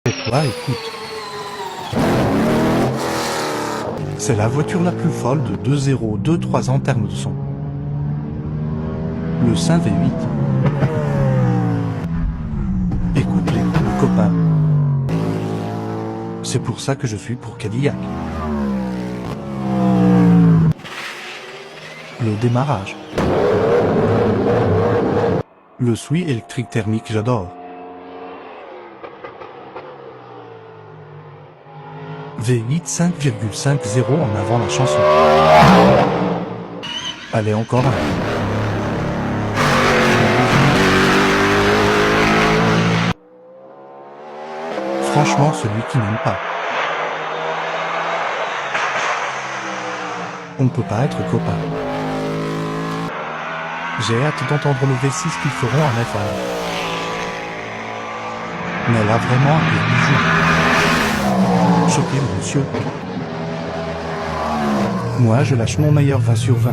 Et toi, écoute. C'est la voiture la plus folle de 2023 en termes de son. Le 5 V8. Écoute les copains. C'est pour ça que je suis pour Cadillac. Le démarrage. Le SUV électrique thermique, j'adore. V8 5,50 en avant la chanson. Allez, encore un. Franchement, celui qui n'aime pas. On ne peut pas être copains. J'ai hâte d'entendre le V6 qu'ils feront en F1. Mais là, vraiment, un bijou. Choqué, monsieur. Moi, je lâche mon meilleur 20 sur 20.